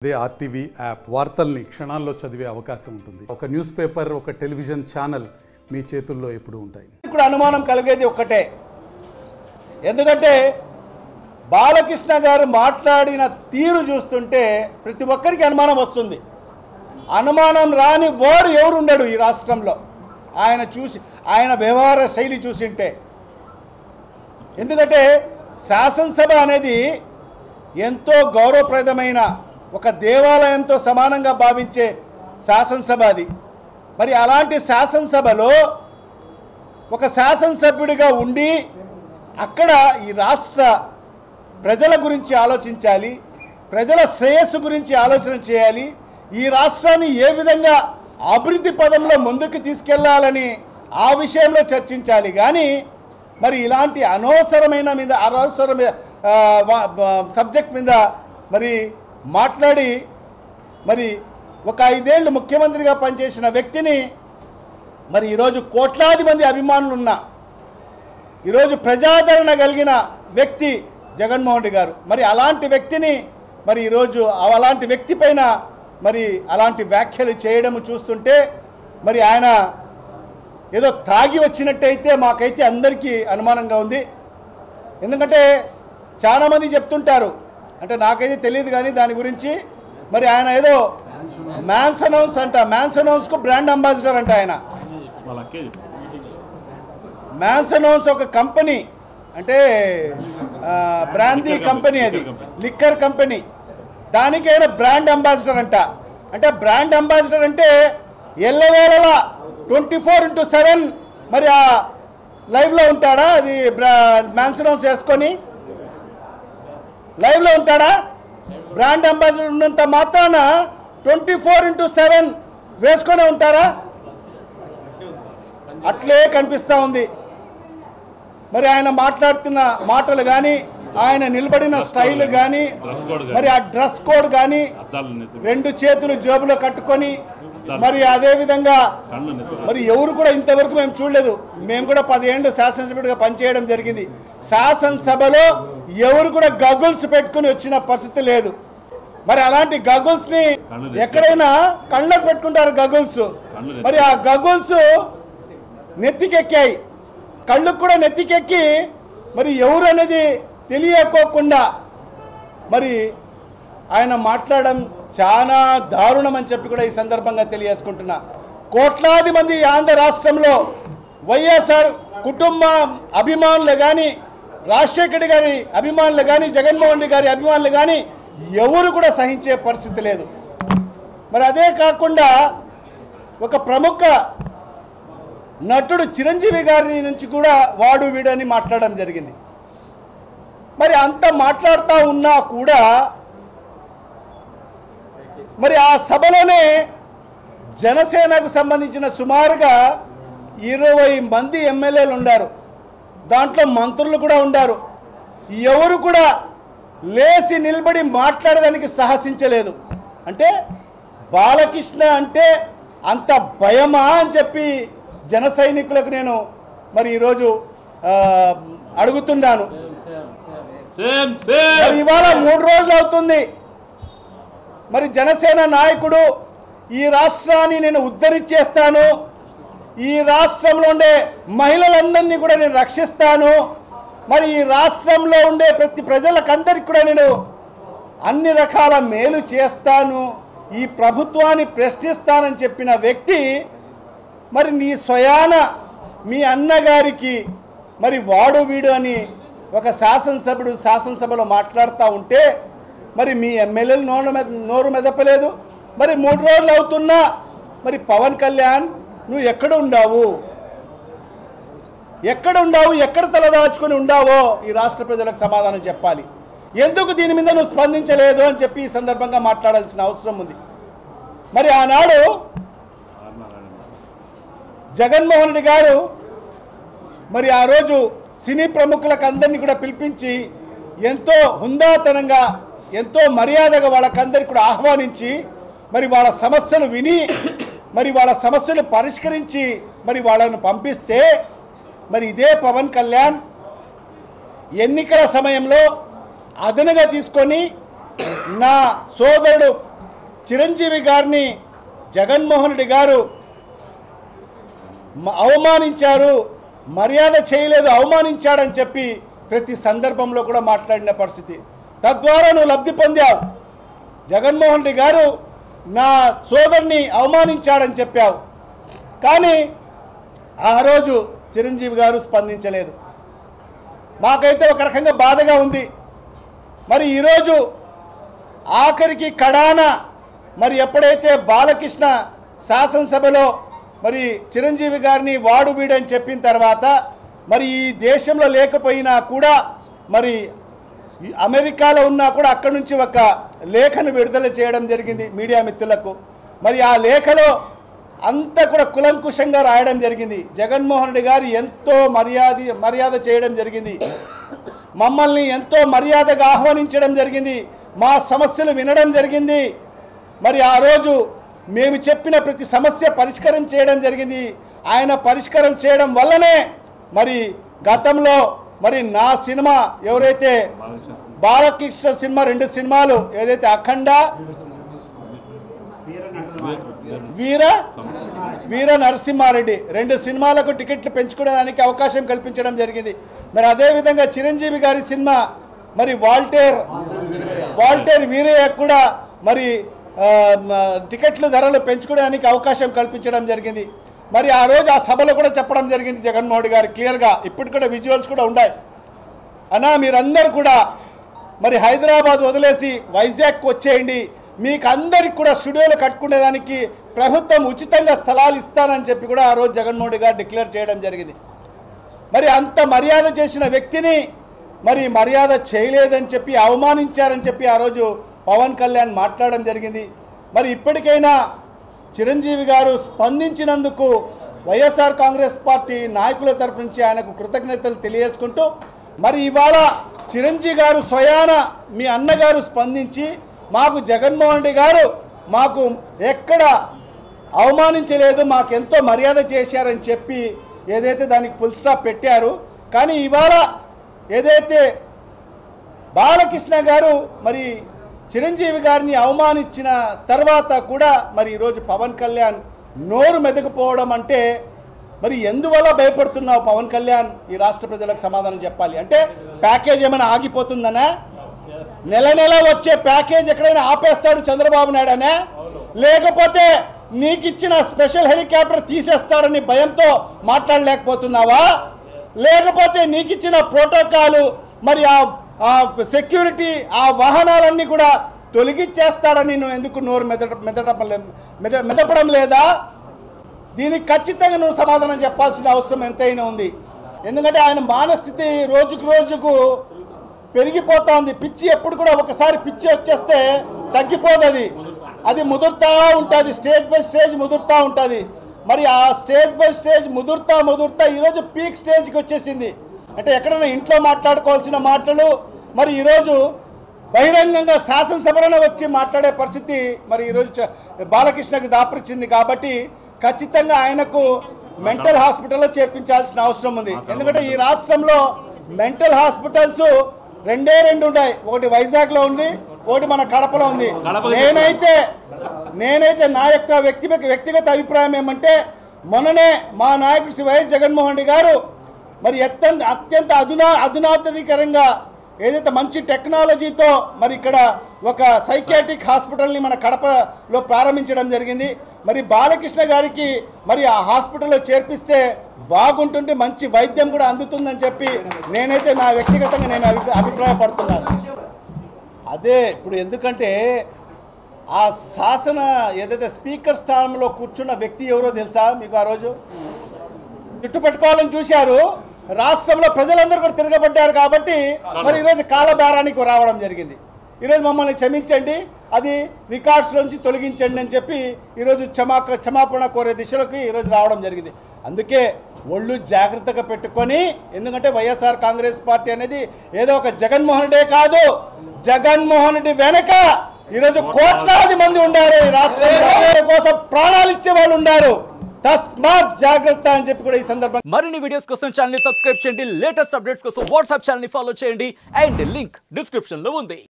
అదే RTV app వార్తల్ని క్షణాల్లో చదివే అవకాశం ఉంటుంది. ఒక న్యూస్ పేపర్, ఒక టెలివిజన్ ఛానల్ మీ చేతుల్లో ఎప్పుడూ ఉంటాయి. ఇక్కడ అనుమానం కలిగేది ఒక్కటే, ఎందుకంటే బాలకృష్ణ గారు మాట్లాడిన తీరు చూస్తుంటే ప్రతి ఒక్కరికి అనుమానం వస్తుంది. అనుమానం రాని వాడు ఎవరు ఉండడు ఈ రాష్ట్రంలో. ఆయన వ్యవహార శైలి చూసింటే. ఎందుకంటే శాసనసభ అనేది ఎంతో గౌరవప్రదమైన ఒక దేవాలయంతో సమానంగా భావించే శాసనసభ అది. మరి అలాంటి శాసనసభలో ఒక శాసనసభ్యుడిగా ఉండి అక్కడ ఈ రాష్ట్ర ప్రజల గురించి ఆలోచించాలి, ప్రజల శ్రేయస్సు గురించి ఆలోచన చేయాలి, ఈ రాష్ట్రాన్ని ఏ విధంగా అభివృద్ధి పదంలో ముందుకు తీసుకెళ్లాలని ఆ విషయంలో చర్చించాలి. కానీ మరి ఇలాంటి అనవసరమైన సబ్జెక్ట్ మీద మరి మాట్లాడి మరి ఒక 5 ఏళ్ళు ముఖ్యమంత్రిగా పనిచేసిన వ్యక్తిని మరి ఈరోజు కోట్లాది మంది అభిమానులు ఉన్న ఈరోజు ప్రజాదరణ కలిగిన వ్యక్తి జగన్మోహన్ రెడ్డి గారు. మరి అలాంటి వ్యక్తిని మరి ఈరోజు అలాంటి వ్యక్తి పైన మరి అలాంటి వ్యాఖ్యలు చేయడం చూస్తుంటే మరి ఆయన ఏదో తాగి వచ్చినట్టయితే మాకైతే అందరికీ అనుమానంగా ఉంది. ఎందుకంటే చాలామంది చెప్తుంటారు, అంటే నాకైతే తెలియదు కానీ దాని గురించి. మరి ఆయన ఏదో మ్యాన్సన్ హౌస్కు బ్రాండ్ అంబాసిడర్ అంట. ఆయన మ్యాన్సన్ హౌస్ ఒక కంపెనీ, అంటే బ్రాందీ కంపెనీ, అది లిక్కర్ కంపెనీ, దానికి ఆయన బ్రాండ్ అంబాసిడర్ అంట. అంటే బ్రాండ్ అంబాసిడర్ అంటే ఎల్లవేళలా 24/7 మరి ఆ లైవ్లో ఉంటాడా? అది మ్యాన్సన్ హౌస్ వేసుకొని లైవ్లో ఉంటాడా? బ్రాండ్ అంబాసిడర్ ఉన్నంత మాత్రాన 24/7 వేసుకొని ఉంటారా? అట్లే కనిపిస్తూ ఉంది. మరి ఆయన మాట్లాడుతున్న మాటలు కానీ, ఆయన నిలబడిన స్టైల్ కానీ, మరి ఆ డ్రెస్ కోడ్ కానీ, 2 చేతులు జేబులో కట్టుకొని మరి అదేవిధంగా మరి ఎవరు కూడా ఇంతవరకు మేము చూడలేదు. మేము కూడా 10 ఏళ్ళు శాసనసభ్యుడిగా పనిచేయడం జరిగింది. శాసనసభలో ఎవరు కూడా గగుల్స్ పెట్టుకుని వచ్చిన పరిస్థితి లేదు. మరి అలాంటి గగుల్స్ని ఎక్కడైనా కళ్ళకు పెట్టుకుంటారు గగుల్స్. మరి ఆ గగుల్స్ నెత్తికెక్కాయి, కళ్ళకు కూడా నెత్తికెక్కి మరి ఎవరు అనేది తెలియకోకుండా మరి ఆయన మాట్లాడడం చాలా దారుణం అని చెప్పి కూడా ఈ సందర్భంగా తెలియజేసుకుంటున్నా. కోట్లాది మంది ఆంధ్ర రాష్ట్రంలో వైఎస్ఆర్ కుటుంబ అభిమానులు కానీ, రాజశేఖర్ గారి అభిమానులు కానీ, జగన్మోహన్ రెడ్డి గారి అభిమానులు కానీ ఎవరు కూడా సహించే పరిస్థితి లేదు. మరి అదే కాకుండా ఒక ప్రముఖ నటుడు చిరంజీవి గారి నుంచి కూడా వాడు వీడని మాట్లాడడం జరిగింది. మరి అంత మాట్లాడుతూ ఉన్నా కూడా మరి ఆ సభలోనే జనసేనకు సంబంధించిన సుమారుగా 20 మంది ఎమ్మెల్యేలు ఉన్నారు, దాంట్లో మంత్రులు కూడా ఉన్నారు. ఎవరు కూడా లేచి నిలబడి మాట్లాడడానికి సాహసించలేదు. అంటే బాలకృష్ణ అంటే అంత భయమా అని చెప్పి జన సైనికులకు నేను మరి ఈరోజు అడుగుతున్నాను. ఇవాళ 3 రోజులు అవుతుంది. మరి జనసేన నాయకుడు ఈ రాష్ట్రాన్ని నేను ఉద్ధరించేస్తాను, ఈ రాష్ట్రంలో ఉండే మహిళలందరినీ కూడా నేను రక్షిస్తాను, మరి ఈ రాష్ట్రంలో ఉండే ప్రతి ప్రజలకందరికీ కూడా నేను అన్ని రకాల మేలు చేస్తాను, ఈ ప్రభుత్వాన్ని ప్రశ్నిస్తానని చెప్పిన వ్యక్తి మరి నీ స్వయాన మీ అన్నగారికి మరి వాడు వీడు అని ఒక శాసనసభ్యుడు శాసనసభలో మాట్లాడుతూ ఉంటే మరి మీ ఎమ్మెల్యేలు నోరు మెదపలేదు. మరి 3 రోజులు అవుతున్నా మరి పవన్ కళ్యాణ్ నువ్వు ఎక్కడ ఉండావు, ఎక్కడ తలదాచుకొని ఉండావో ఈ రాష్ట్ర ప్రజలకు సమాధానం చెప్పాలి. ఎందుకు దీని మీద నువ్వు స్పందించలేదు అని చెప్పి ఈ సందర్భంగా మాట్లాడాల్సిన అవసరం ఉంది. మరి ఆనాడు జగన్మోహన్ రెడ్డి గారు మరి ఆ రోజు సినీ ప్రముఖులకు అందరినీ కూడా పిలిపించి ఎంతో హుందాతనంగా, ఎంతో మర్యాదగా వాళ్ళకందరికీ కూడా ఆహ్వానించి మరి వాళ్ళ సమస్యలు విని మరి వాళ్ళ సమస్యలు పరిష్కరించి మరి వాళ్ళను పంపిస్తే మరి ఇదే పవన్ కళ్యాణ్ ఎన్నికల సమయంలో అదనుగా తీసుకొని నా సోదరుడు చిరంజీవి గారిని జగన్మోహన్ రెడ్డి గారు అవమానించారు, మర్యాద చేయలేదు, అవమానించాడని చెప్పి ప్రతి సందర్భంలో కూడా మాట్లాడిన పరిస్థితి. తద్వారా నువ్వు లబ్ధి పొందావు. జగన్మోహన్ రెడ్డి గారు నా సోదరుని అవమానించాడని చెప్పావు. కానీ ఆ రోజు చిరంజీవి గారు స్పందించలేదు. మాకైతే ఒక రకంగా బాధగా ఉంది. మరి ఈరోజు ఆఖరికి కడాన మరి ఎప్పుడైతే బాలకృష్ణ శాసనసభలో మరి చిరంజీవి గారిని వాడు వీడని చెప్పిన తర్వాత మరి ఈ దేశంలో లేకపోయినా కూడా మరి అమెరికాలో ఉన్నా కూడా అక్కడి నుంచి ఒక లేఖను విడుదల చేయడం జరిగింది మీడియా మిత్రులకు. మరి ఆ లేఖలో అంతా కూడా కులంకుశంగా రాయడం జరిగింది. జగన్మోహన్ రెడ్డి గారు ఎంతో మర్యాద చేయడం జరిగింది, మమ్మల్ని ఎంతో మర్యాదగా ఆహ్వానించడం జరిగింది, మా సమస్యలు వినడం జరిగింది. మరి ఆ రోజు మేము చెప్పిన ప్రతి సమస్య పరిష్కారం చేయడం జరిగింది. ఆయన పరిష్కారం చేయడం వల్లనే మరి గతంలో మరి నా సినిమా ఎవరైతే బాలకృష్ణ సినిమా 2 సినిమాలు ఏదైతే అఖండ వీర నరసింహారెడ్డి 2 సినిమాలకు టికెట్లు పెంచుకోవడానికి అవకాశం కల్పించడం జరిగింది. మరి అదేవిధంగా చిరంజీవి గారి సినిమా మరి వాల్టేర్ వీరయ్య కూడా మరి టికెట్ల ధరలు పెంచుకోవడానికి అవకాశం కల్పించడం జరిగింది. మరి ఆ రోజు ఆ సభలో కూడా చెప్పడం జరిగింది జగన్మోహన్ రెడ్డి గారు క్లియర్గా. ఇప్పుడు కూడా విజువల్స్ కూడా ఉన్నాయి. అన్నా మీరందరూ కూడా మరి హైదరాబాద్ వదిలేసి వైజాగ్కి వచ్చేయండి, మీకు అందరికి కూడా స్టూడియోలు కట్టుకునేదానికి ప్రభుత్వం ఉచితంగా స్థలాలు ఇస్తానని చెప్పి కూడా ఆ రోజు జగన్మోహన్ రెడ్డి గారు డిక్లేర్ చేయడం జరిగింది. మరి అంత మర్యాద చేసిన వ్యక్తిని మరి మర్యాద చేయలేదని చెప్పి అవమానించారని చెప్పి ఆ రోజు పవన్ కళ్యాణ్ మాట్లాడడం జరిగింది. మరి ఇప్పటికైనా చిరంజీవి గారు స్పందించినందుకు వైఎస్ఆర్ కాంగ్రెస్ పార్టీ నాయకుల తరఫు నుంచి ఆయనకు కృతజ్ఞతలు తెలియజేసుకుంటూ మరి ఇవాళ చిరంజీవి గారు స్వయాన మీ అన్నగారు స్పందించి మాకు జగన్మోహన్ రెడ్డి గారు మాకు ఎక్కడ అవమానించలేదు, మాకు ఎంతో మర్యాద చేశారని చెప్పి ఏదైతే దానికి ఫుల్ స్టాప్ పెట్టారు. కానీ ఇవాళ ఏదైతే బాలకృష్ణ గారు మరి చిరంజీవి గారిని అవమానించిన తర్వాత కూడా మరి ఈరోజు పవన్ కళ్యాణ్ నోరు మెదకపోవడం అంటే మరి ఎందువల్ల భయపడుతున్నావు పవన్ కళ్యాణ్? ఈ రాష్ట్ర ప్రజలకు సమాధానం చెప్పాలి. అంటే ప్యాకేజ్ ఏమైనా ఆగిపోతుందనా? నెల వచ్చే ప్యాకేజ్ ఎక్కడైనా ఆపేస్తాడు చంద్రబాబు నాయుడు అనే, లేకపోతే నీకు ఇచ్చిన స్పెషల్ హెలికాప్టర్ తీసేస్తాడని భయంతో మాట్లాడలేకపోతున్నావా? లేకపోతే నీకు ఇచ్చిన ప్రోటోకాలు మరి ఆ సెక్యూరిటీ ఆ వాహనాలన్నీ కూడా తొలగించేస్తాడని నువ్వు ఎందుకు నోరు మెదపడం లేదా? దీనికి ఖచ్చితంగా నువ్వు సమాధానం చెప్పాల్సిన అవసరం ఎంతైనా ఉంది. ఎందుకంటే ఆయన మానస్థితి రోజుకు రోజుకు పెరిగిపోతా ఉంది. పిచ్చి ఎప్పుడు కూడా ఒకసారి పిచ్చి వచ్చేస్తే తగ్గిపోదు, అది ముదురుతూ ఉంటుంది, స్టేజ్ బై స్టేజ్ ముదురుతూ ఉంటుంది. మరి ఆ స్టేజ్ బై స్టేజ్ ముదురుతా ఈరోజు పీక్ స్టేజ్కి వచ్చేసింది. అంటే ఎక్కడైనా ఇంట్లో మాట్లాడుకోవాల్సిన మాటలు మరి ఈరోజు బహిరంగంగా శాసనసభలోనే వచ్చి మాట్లాడే పరిస్థితి మరి ఈరోజు బాలకృష్ణకు దాపురిచ్చింది. కాబట్టి ఖచ్చితంగా ఆయనకు మెంటల్ హాస్పిటల్లో చేర్పించాల్సిన అవసరం ఉంది. ఎందుకంటే ఈ రాష్ట్రంలో మెంటల్ హాస్పిటల్స్ 2 ఉన్నాయి. ఒకటి వైజాగ్లో ఉంది, ఒకటి మన కడపలో ఉంది. నేనైతే నా యొక్క వ్యక్తిగత అభిప్రాయం ఏమంటే మొన్ననే మా నాయకుడు శ్రీ వైఎస్ జగన్మోహన్ రెడ్డి గారు మరి అత్యంత అధునాతనీకరంగా ఏదైతే మంచి టెక్నాలజీతో మరి ఇక్కడ ఒక సైకియాట్రిక్ హాస్పిటల్ని మన కడపలో ప్రారంభించడం జరిగింది. మరి బాలకృష్ణ గారికి మరి ఆ హాస్పిటల్లో చేర్పిస్తే బాగుంటుంటే మంచి వైద్యం కూడా అందుతుందని చెప్పి నేనైతే నా వ్యక్తిగతంగా నేను అభిప్రాయపడుతున్నాను. అదే ఇప్పుడు ఎందుకంటే ఆ శాసన ఏదైతే స్పీకర్ స్థానంలో కూర్చున్న వ్యక్తి ఎవరో తెలుసా మీకు? ఆ రోజు చుట్టు పెట్టుకోవాలని చూశారు, రాష్ట్రంలో ప్రజలందరూ కూడా తిరగబడ్డారు. కాబట్టి మరి ఈరోజు కాలబేరానికి రావడం జరిగింది. ఈరోజు మమ్మల్ని క్షమించండి, అది రికార్డ్స్ నుంచి తొలగించండి అని చెప్పి ఈరోజు క్షమాపణ కోరే దిశలోకి ఈరోజు రావడం జరిగింది. అందుకే ఒళ్ళు జాగ్రత్తగా పెట్టుకొని, ఎందుకంటే వైఎస్ఆర్ కాంగ్రెస్ పార్టీ అనేది ఏదో ఒక జగన్మోహన్ రెడ్డే కాదు, జగన్మోహన్ రెడ్డి వెనక ఈరోజు కోట్లాది మంది ఉన్నారు. ఈ రాష్ట్రంలో కోసం ప్రాణాలు ఇచ్చే వాళ్ళు ఉన్నారు. తస్మాత్ జాగ్రత్త అని చెప్పి కూడా ఈ సందర్భంగా మరిన్ని వీడియోస్ కోసం ఛానల్ ని సబ్స్క్రైబ్ చేయండి, లేటెస్ట్ అప్డేట్స్ కోసం వాట్సాప్ ఛానల్ ని ఫాలో చేయండి అండ్ లింక్ డిస్క్రిప్షన్ లో ఉంది.